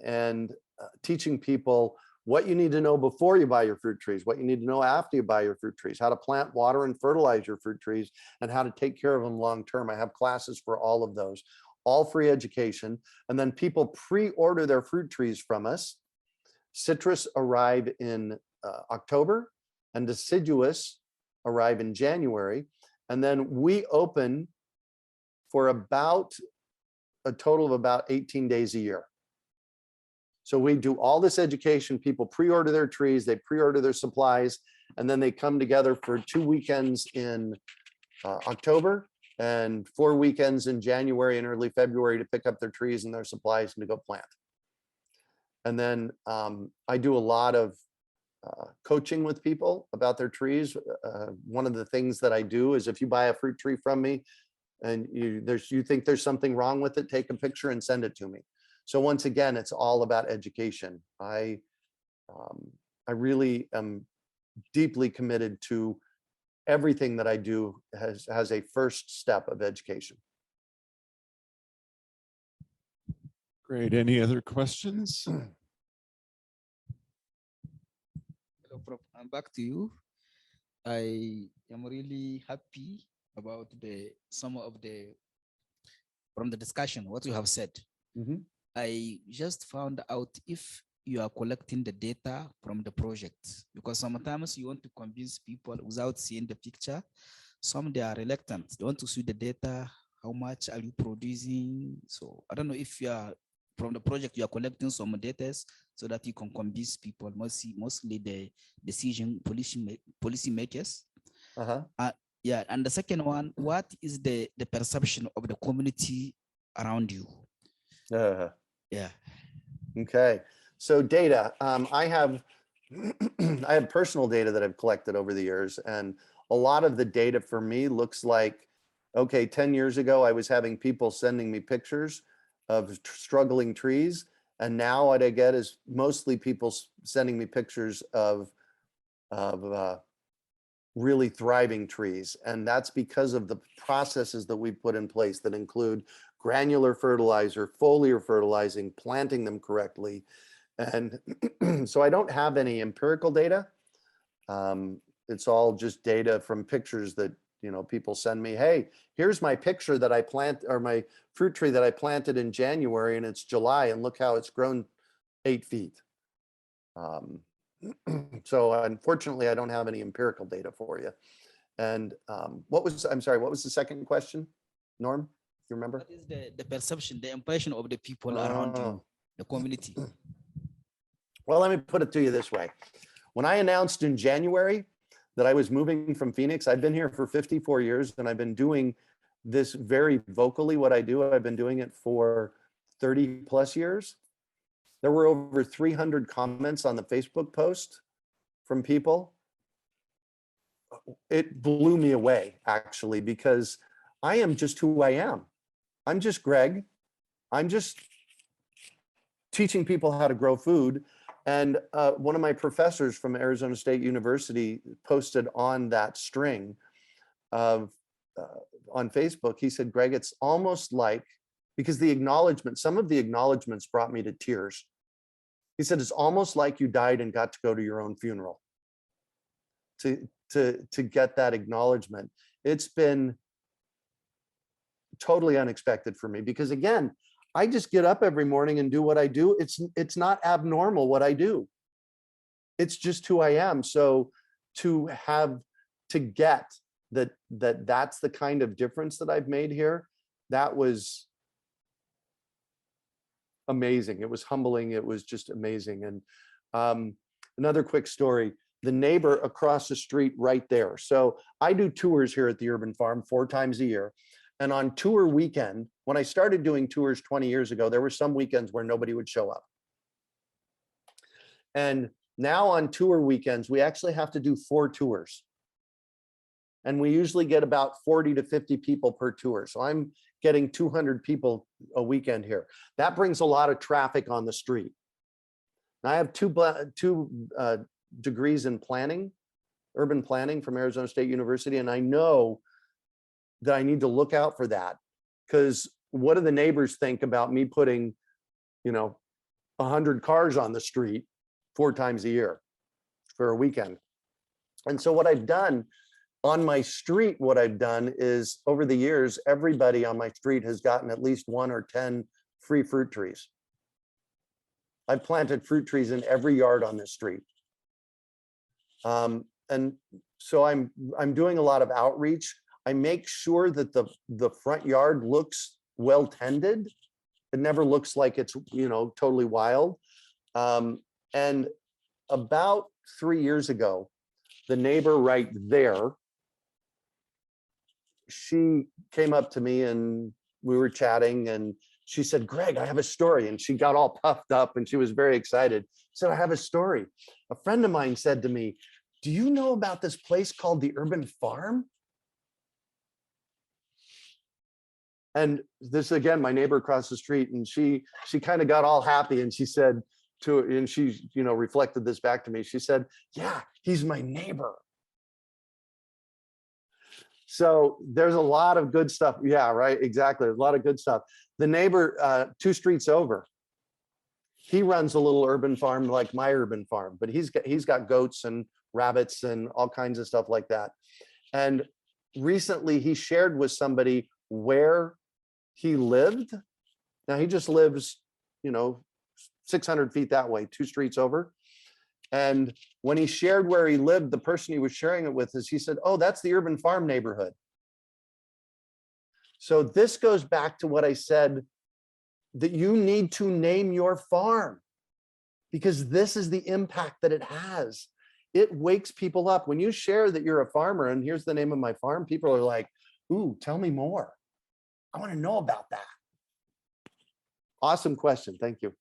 and teaching people what you need to know before you buy your fruit trees, what you need to know after you buy your fruit trees, how to plant, water, and fertilize your fruit trees, and how to take care of them long term. I have classes for all of those, all free education. And then people pre-order their fruit trees from us. Citrus arrive in October, and deciduous arrive in January. And then we open for about a total of about 18 days a year. So we do all this education. People pre-order their trees, they pre-order their supplies, and then they come together for 2 weekends in October and 4 weekends in January and early February to pick up their trees and their supplies and to go plant. And then I do a lot of coaching with people about their trees. One of the things that I do is if you buy a fruit tree from me and you think there's something wrong with it, take a picture and send it to me. So once again, it's all about education. I really am deeply committed to everything that I do has a first step of education. Great. Any other questions? Hello, Prof. I'm back to you. I am really happy about some of the from the discussion, what you have said. Mhm. I just found out if you are collecting the data from the project, because sometimes you want to convince people without seeing the picture. Some they are reluctant. They want to see the data. How much are you producing? So I don't know if you are from the project, you are collecting some data so that you can convince people, mostly the policy makers. Yeah, and the second one, what is the perception of the community around you? Yeah. Okay. So data, I have I have personal data that I've collected over the years, and a lot of the data for me looks like, okay, 10 years ago, I was having people sending me pictures of struggling trees. And now what I get is mostly people sending me pictures of really thriving trees. And that's because of the processes that we put in place that include granular fertilizer, foliar fertilizing, planting them correctly. And so I don't have any empirical data. It's all just data from pictures that, you know, people send me. Hey, here's my picture that I plant, or my fruit tree that I planted in January, and it's July, and look how it's grown 8 feet. So unfortunately, I don't have any empirical data for you. And I'm sorry, what was the second question, Norm? You remember? What is the perception, the impression of the people around you, the community? Well, let me put it to you this way. When I announced in January that I was moving from Phoenix, I've been here for 54 years and I've been doing this very vocally, what I do. I've been doing it for 30 plus years. There were over 300 comments on the Facebook post from people. It blew me away, actually, because I am just who I am. I'm just Greg. I'm just teaching people how to grow food. And one of my professors from Arizona State University posted on that string of on Facebook. He said, Greg, it's almost like, because the acknowledgement, some of the acknowledgements brought me to tears. He said, it's almost like you died and got to go to your own funeral to get that acknowledgement. It's been totally unexpected for me, because again, I just get up every morning and do what I do. It's not abnormal what I do. It's just who I am. So to get that's the kind of difference that I've made here, that was amazing. It was humbling. It was just amazing. And another quick story, the neighbor across the street right there. So I do tours here at the Urban Farm 4 times a year. And on tour weekend, when I started doing tours 20 years ago, there were some weekends where nobody would show up. And now on tour weekends, we actually have to do 4 tours. And we usually get about 40 to 50 people per tour. So I'm getting 200 people a weekend here. That brings a lot of traffic on the street. Now I have two degrees in planning, urban planning from Arizona State University. And I know that I need to look out for that, because what do the neighbors think about me putting, 100 cars on the street 4 times a year for a weekend? And so what I've done on my street, is over the years, everybody on my street has gotten at least 1 or 10 free fruit trees. I've planted fruit trees in every yard on this street. And so I'm doing a lot of outreach. I make sure that the front yard looks well tended. It never looks like it's, totally wild. And about 3 years ago, the neighbor right there, she came up to me and we were chatting and she said, Greg, I have a story. And she got all puffed up and she was very excited. She said, I have a story. A friend of mine said to me, do you know about this place called the Urban Farm? And this, again, my neighbor across the street, and she kind of got all happy and she said and she, reflected this back to me. She said, yeah, he's my neighbor. So there's a lot of good stuff. Yeah, right. Exactly. A lot of good stuff. The neighbor 2 streets over, he runs a little urban farm like my urban farm, but he's got goats and rabbits and all kinds of stuff like that. And recently he shared with somebody where he lived. Now he just lives, 600 feet that way, 2 streets over. And when he shared where he lived, the person he was sharing it with he said, oh, that's the urban farm neighborhood. So this goes back to what I said, that you need to name your farm, because this is the impact that it has. It wakes people up. When you share that you're a farmer and here's the name of my farm, people are like, ooh, tell me more. I want to know about that. Awesome question. Thank you.